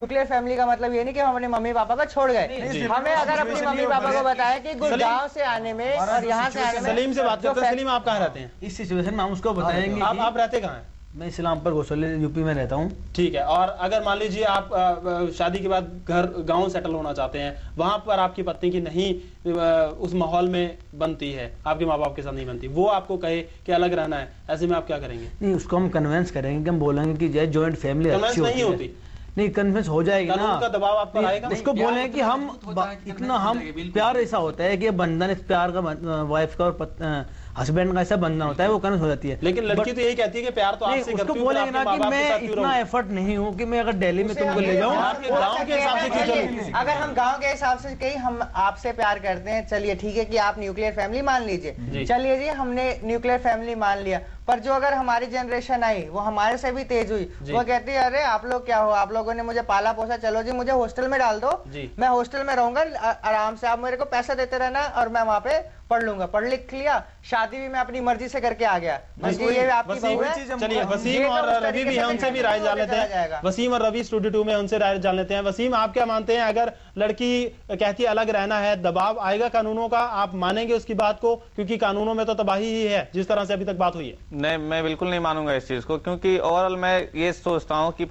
Nuclear family का मतलब ये नहीं कि हम अपने मम्मी पापा को छोड़ गए। हमें अगर अपने मम्मी पापा को बताया कि गुड़गांव से आने में और यहाँ से आने में। सलीम से बात करते हैं। सलीम, आप कहाँ रहते हैं? इस सिचुएशन में हम उसको बताएंगे। आप रहते कहाँ हैं? मैं इस्लामपुर घोसले यूपी में रहता हूँ। ठीक है। और अगर मान लीजिए आप शादी के बाद घर गांव सेटल होना चाहते हैं, वहां पर आपकी पत्नी की नहीं उस माहौल में बनती है, आपके माँ बाप के साथ नहीं बनती, वो आपको कहे कि अलग रहना है, ऐसे में आप क्या करेंगे? नहीं, उसको हम कन्विंस करेंगे कि हम बोलेंगे कि जय जॉइंट फैमिली अच्छी नहीं होती। नहीं, कन्विंस हो जाएगी ना। का दबाव आप पर आएगा। उसको बोले कि हम इतना हम प्यार ऐसा होता है कि बंधन इस प्यार का वाइफ का और हस्बैंड का ऐसा बंधन होता है, वो कन्विंस हो जाती है। लेकिन लड़की तो यही कहती है कि प्यार तो आपसे करती हूं। उसको बोलेंगे ना कि मैं इतना एफर्ट नहीं हूँ कि मैं अगर दिल्ली में तुमको ले जाऊँ। गाँव के हिसाब से क्यों चलूं? अगर हम गांव के हिसाब से कहीं हम आपसे प्यार करते हैं, चलिए ठीक है कि आप न्यूक्लियर फैमिली मान लीजिए, चलिए जी हमने न्यूक्लियर फैमिली मान लिया, पर जो अगर हमारी जनरेशन आई वो हमारे से भी तेज हुई, वो कहती है अरे आप लोग क्या हो, आप लोगों ने मुझे पाला पोसा, चलो जी मुझे हॉस्टल में डाल दो, मैं हॉस्टल में रहूंगा आराम से, आप मेरे को पैसा देते रहना और मैं वहाँ पे पढ़ लूंगा, पढ़ लिख लिया, शादी भी मैं अपनी मर्जी से करके आ गया। ये आपकी बहू है। चलिए वसीम और रवि भी हैं, उनसे भी राय जान लेते हैं। वसीम और रवि स्टूडियो 2 में, उनसे राय जान लेते हैं। वसीम, आप क्या मानते हैं, अगर लड़की कहती है अलग रहना है, दबाव आएगा कानूनों का, आप मानेंगे उसकी बात को? क्योंकि कानूनों में तो तबाही ही है जिस तरह से अभी तक बात हुई है। नहीं, मैं बिल्कुल नहीं मानूंगा इस चीज को, क्योंकि ओवरऑल मैं ये सोचता हूँ कि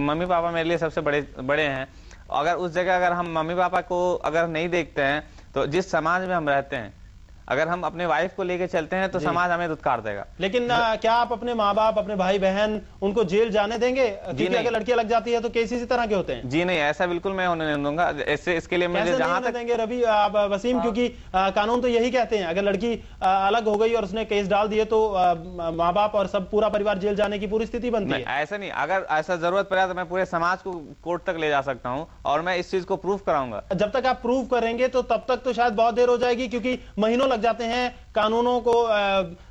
मम्मी पापा मेरे लिए सबसे बड़े हैं। अगर उस जगह अगर हम मम्मी पापा को अगर नहीं देखते हैं, तो जिस समाज में हम रहते हैं, अगर हम अपने वाइफ को लेके चलते हैं तो समाज हमें धुतकार देगा। लेकिन क्या आप अपने माँ बाप, अपने भाई बहन, उनको जेल जाने देंगे? क्योंकि अगर लड़कियां लग जाती है तो केस इसी तरह के होते हैं। जी नहीं, ऐसा बिल्कुल मैं होने नहीं दूंगा। इसके लिए मुझे जहां तक देंगे रवि वसीम, क्योंकि कानून तो यही कहते हैं, अगर लड़की अलग हो गई और उसने केस डाल दिए तो माँ बाप और सब पूरा परिवार जेल जाने की पूरी स्थिति बनती है। ऐसा नहीं, अगर ऐसा जरूरत पड़ा तो मैं पूरे समाज को कोर्ट तक ले जा सकता हूँ और मैं इस चीज को प्रूव कराऊंगा। जब तक आप प्रूव करेंगे तो तब तक तो शायद बहुत देर हो जाएगी, क्योंकि महीनों लग जाते हैं कानूनों को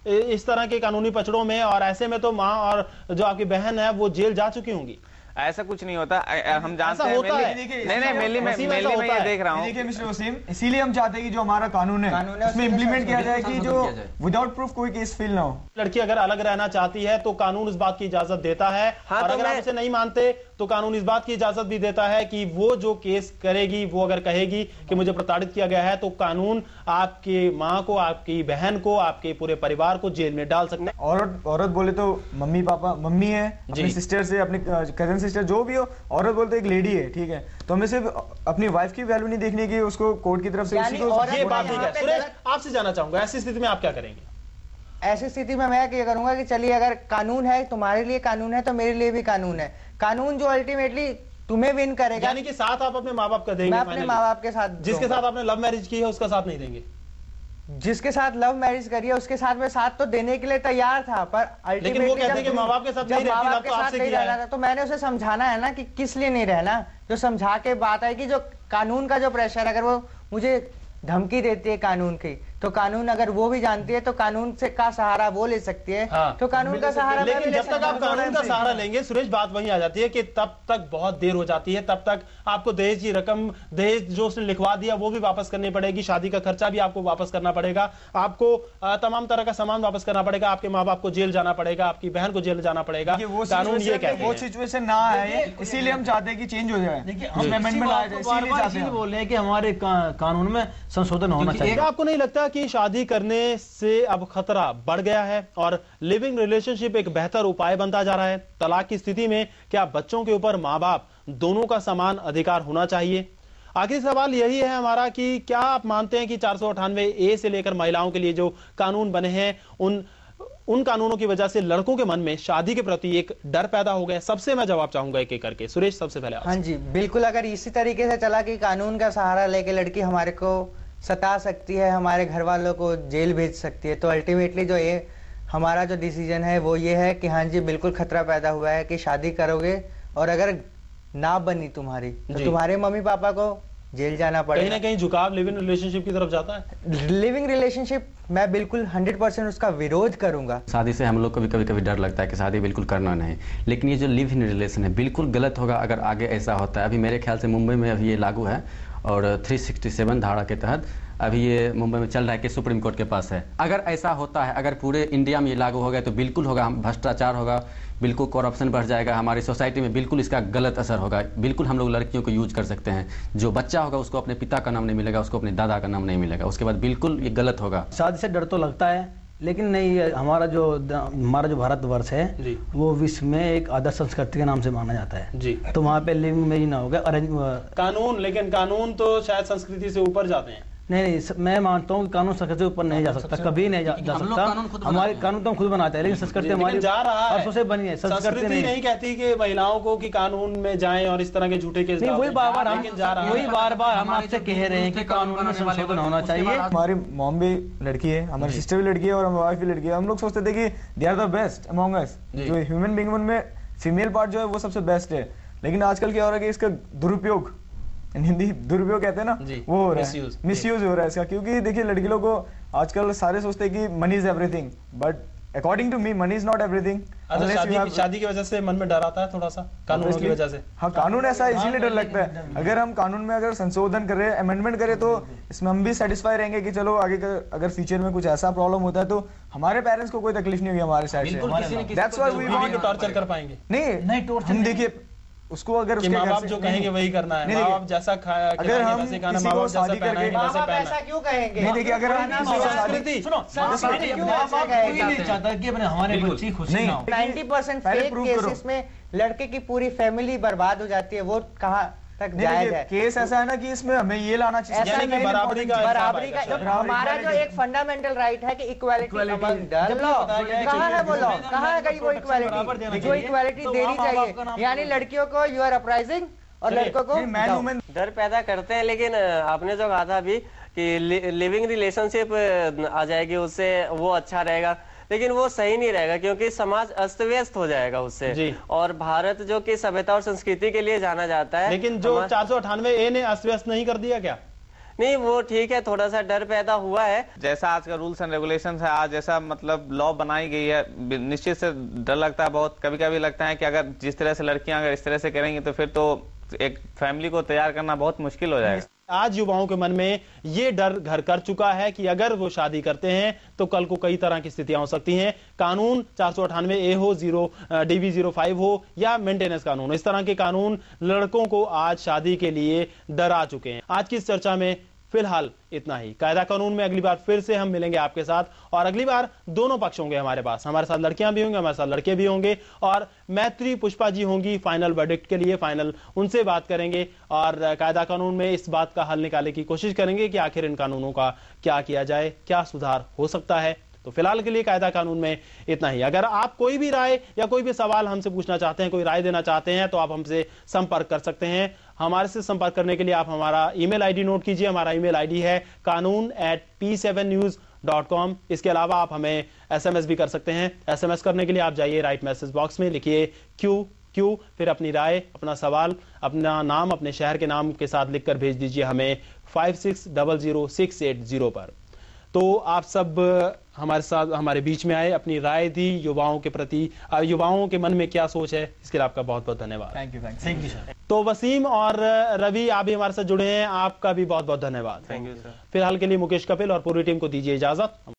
इस तरह के कानूनी पचड़ों में, और ऐसे में तो माँ और जो आपकी बहन है वो जेल जा चुकी होंगी। ऐसा कुछ नहीं होता, हम जानते हैं। नहीं, मेनली मैं ये देख रहा हूँ। देखिए मिस्टर वसीम, इसीलिए हम चाहते हैं कि जो हमारा कानून है उसमें इम्प्लीमेंट किया जाए कि जो विदाउट प्रूफ कोई केस फील ना हो। लड़की अगर अलग रहना चाहती है तो कानून इस बात की इजाजत देता है, और अगर आप इसे नहीं मानते तो कानून इस बात की इजाजत भी देता है कि वो जो केस करेगी, वो अगर कहेगी कि मुझे प्रताड़ित किया गया है, तो कानून आपकी माँ को, आपकी बहन को, आपके पूरे परिवार को जेल में डाल सकता है। औरत बोले तो मम्मी पापा, मम्मी है, अपनी सिस्टर से, अपनी कजन सिस्टर जो भी हो, औरत बोलते एक लेडी है, ठीक है, तो हमें सिर्फ अपनी वाइफ की वैल्यू नहीं देखने की, उसको कोर्ट की तरफ से ये बात ठीक है। सुरेश, आपसे जानना चाहूंगा, ऐसी स्थिति में आप क्या करेंगे? ऐसी स्थिति में मैं क्या करूंगा कि चलिए अगर कानून है, तुम्हारे लिए कानून है तो मेरे लिए भी कानून है, कानून जो अल्टीमेटली तुम्हें विन करेगा। यानी कि साथ आप अपने माँ बाप का देंगे? मैं अपने माँ बाप के साथ, जिसके साथ आपने लव मैरिज की है उसका साथ नहीं देंगे? जिसके साथ लव मैरिज करी है उसके साथ मैं साथ तो देने के लिए तैयार था, पर लेकिन वो कहते हैं कि माँ बाप के साथ नहीं रहती, लव तो आपसे किया है। तो मैंने उसे समझाना है ना कि किस लिए नहीं रहना, जो समझा के बात है कि जो कानून का जो प्रेशर, अगर वो मुझे धमकी देती है कानून की, तो कानून अगर वो भी जानती है तो कानून से का सहारा वो ले सकती है। तो कानून का सहारा, लेकिन जब तक आप कानून का सहारा लेंगे सुरेश, बात वही आ जाती है कि तब तक बहुत देर हो जाती है, तब तक आपको दहेज की रकम, दहेज जो उसने लिखवा दिया वो भी वापस करनी पड़ेगी, शादी का खर्चा भी आपको वापस करना पड़ेगा, आपको तमाम तरह का सामान वापस करना पड़ेगा, आपके माँ बाप को जेल जाना पड़ेगा, आपकी बहन को जेल जाना पड़ेगा। कानून ये कहते हैं वो सिचुएशन ना आए, इसीलिए हम चाहते हैं कि चेंज हो जाए। इसीलिए बोल रहे हैं कि हमारे कानून में संशोधन होना चाहिए। आपको नहीं लगता कि शादी करने से अब खतरा बढ़ गया है और लिविंग रिलेशनशिप एक बेहतर उपाय बनता जा रहा है? तलाक की स्थिति में क्या बच्चों के ऊपर माँ बाप दोनों का समान अधिकार होना चाहिए? आखिरी सवाल यही है हमारा कि क्या आप मानते हैं कि 498A से लेकर महिलाओं के लिए जो कानून बने हैं, उन कानूनों की वजह से लड़कों के मन में शादी के प्रति एक डर पैदा हो गया? सबसे मैं जवाब चाहूंगा एक एक करके। सुरेश, सबसे पहले। हाँ जी, बिल्कुल। अगर इसी तरीके से चला कि कानून का सहारा लेके लड़की हमारे को सता सकती है, हमारे घर वालों को जेल भेज सकती है, तो अल्टीमेटली जो ये हमारा जो डिसीजन है वो ये है कि हाँ जी बिल्कुल खतरा पैदा हुआ है कि शादी करोगे और अगर ना बनी तुम्हारी तो तुम्हारे मम्मी पापा को जेल जाना पड़ेगा। कहीं ना कहीं झुकाव लिविंग रिलेशनशिप की तरफ जाता है। लिविंग रिलेशनशिप मैं बिल्कुल 100% उसका विरोध करूंगा। शादी से हम लोग को भी कभी कभी डर लगता है कि शादी बिल्कुल करना नहीं, लेकिन ये जो लिव इन रिलेशन है बिल्कुल गलत होगा अगर आगे ऐसा होता है। अभी मेरे ख्याल से मुंबई में अभी ये लागू है और 367 धारा के तहत अभी ये मुंबई में चल रहा है कि सुप्रीम कोर्ट के पास है। अगर ऐसा होता है, अगर पूरे इंडिया में ये लागू हो गया तो बिल्कुल होगा, भ्रष्टाचार होगा, बिल्कुल करप्शन बढ़ जाएगा, हमारी सोसाइटी में बिल्कुल इसका गलत असर होगा। बिल्कुल हम लोग लड़कियों को यूज कर सकते हैं, जो बच्चा होगा उसको अपने पिता का नाम नहीं मिलेगा, उसको अपने दादा का नाम नहीं मिलेगा, उसके बाद बिल्कुल ये गलत होगा। शादी से डर तो लगता है, लेकिन नहीं, हमारा जो भारतवर्ष है वो विश्व में एक आदर्श संस्कृति के नाम से माना जाता है जी। तो वहाँ पे लिविंग में ही ना होगा कानून, लेकिन कानून तो शायद संस्कृति से ऊपर जाते हैं। नहीं, मैं मानता हूँ कि कानून संस्कृति से ऊपर नहीं जा सकता, कभी नहीं जा सकता। हमारे कानून तो हम खुद बनाते हैं, लेकिन संस्कृति हमारी जा रहा है, परसों से बनी है। संस्कृति नहीं कहती कि महिलाओं को कि कानून में जाएं और इस तरह के झूठे केस। वही बार बार हम आपसे कह रहे हैं कि कानून में संशोधन होना चाहिए। हमारी मॉम भी लड़की है, हमारी सिस्टर भी लड़की है और हमारी वाइफ भी लड़की है। हम लोग सोचते थे कि they are the best among us, जो ह्यूमन बीइंग उनमें फीमेल पार्ट जो है वो सबसे बेस्ट है। लेकिन आजकल क्या हो रहा है कि इसका दुरुपयोग, हिंदी दुरुपयोग कहते हैं ना, वो हो रहा है, मिसयूज हो रहा है इसका। क्योंकि देखिए लड़की लोग को आजकल सारे सोचते हैं कि money is everything, but according to me money is not everything. शादी की वजह से मन में डर आता है थोड़ा सा, कानून की वजह से। हाँ, कानून ऐसा है, इसीलिए डर लगता है। अगर हम कानून में अगर संशोधन करें, अमेंडमेंट करें, तो इसमें हम भी सेटिस्फाई रहेंगे कि चलो आगे अगर फ्यूचर में कुछ ऐसा प्रॉब्लम होता है तो हमारे पेरेंट्स को कोई तकलीफ नहीं होगी हमारे साइड से। That's why we want to torture कर पाएंगे। नहीं, हम देखिए उसको अगर उसके माँ बाप जो कहेंगे वही करना है, माँ बाप जैसा खाया अगर हम वैसे खाना, माँ बाप जैसा पहना है वैसे पहना। ऐसा क्यों कहेंगे? नहीं, देखिए अगर हम संस्कृति नहीं चाहता कि हमारे बच्चे खुश नहीं हो। 90% फेक केसेस में लड़के की पूरी फैमिली बर्बाद हो जाती है, वो कहाँ तक जायज है? केस ऐसा है ना कि इसमें हमें ये लाना चाहिए, ऐसा नहीं, बराबरी का हमारा जो एक फंडामेंटल राइट है कि इक्वालिटी अमंग द लॉ, कहाँ है वो लॉ? कहाँ है वो इक्वालिटी जो इक्वालिटी देनी चाहिए? यानी लड़कियों को यू आर अपराइजिंग और लड़कों को डर पैदा करते हैं। लेकिन आपने जो कहा था अभी कि लिविंग रिलेशनशिप आ जाएगी उससे, वो अच्छा रहेगा, लेकिन वो सही नहीं रहेगा क्योंकि समाज अस्त व्यस्त हो जाएगा उससे। और भारत जो कि सभ्यता और संस्कृति के लिए जाना जाता है, लेकिन जो 498A ने अस्त व्यस्त नहीं कर दिया क्या? नहीं, वो ठीक है, थोड़ा सा डर पैदा हुआ है। जैसा आज का रूल्स एंड रेगुलेशन है, आज जैसा मतलब लॉ बनाई गई है, निश्चित से डर लगता है बहुत। कभी कभी लगता है कि अगर जिस तरह से लड़कियां अगर इस तरह से करेंगी तो फिर तो एक फैमिली को तैयार करना बहुत मुश्किल हो जाएगा। आज युवाओं के मन में ये डर घर कर चुका है कि अगर वो शादी करते हैं तो कल को कई तरह की स्थितियां हो सकती हैं। कानून 498A हो, DV05 हो या मेंटेनेंस कानून, इस तरह के कानून लड़कों को आज शादी के लिए डरा चुके हैं। आज की इस चर्चा में फिलहाल इतना ही। कायदा कानून में अगली बार फिर से हम मिलेंगे आपके साथ, और अगली बार दोनों पक्ष होंगे हमारे पास। हमारे साथ लड़कियां भी होंगी, हमारे साथ लड़के भी होंगे, और मैत्री पुष्पा जी होंगी फाइनल वर्डिक्ट के लिए। फाइनल उनसे बात करेंगे और कायदा कानून में इस बात का हल निकालने की कोशिश करेंगे कि आखिर इन कानूनों का क्या किया जाए, क्या सुधार हो सकता है। तो फिलहाल के लिए कायदा कानून में इतना ही। अगर आप कोई भी राय या कोई भी सवाल हमसे पूछना चाहते हैं, कोई राय देना चाहते हैं, तो आप हमसे संपर्क कर सकते हैं। हमारे से संपर्क करने के लिए आप हमारा ईमेल आईडी नोट कीजिए। हमारा ईमेल आईडी है kanun@p7news.com। इसके अलावा आप हमें SMS भी कर सकते हैं। SMS करने के लिए आप जाइए राइट मैसेज बॉक्स में, लिखिए क्यू, फिर अपनी राय, अपना सवाल, अपना नाम, अपने शहर के नाम के साथ लिखकर भेज दीजिए हमें 56000680 पर। तो आप सब हमारे साथ हमारे बीच में आए, अपनी राय दी युवाओं के प्रति, युवाओं के मन में क्या सोच है, इसके लिए आपका बहुत बहुत धन्यवाद। Thank you sir. तो वसीम और रवि, आप भी हमारे साथ जुड़े हैं, आपका भी बहुत बहुत धन्यवाद। Thank you sir. फिलहाल के लिए मुकेश कपिल और पूरी टीम को दीजिए इजाजत।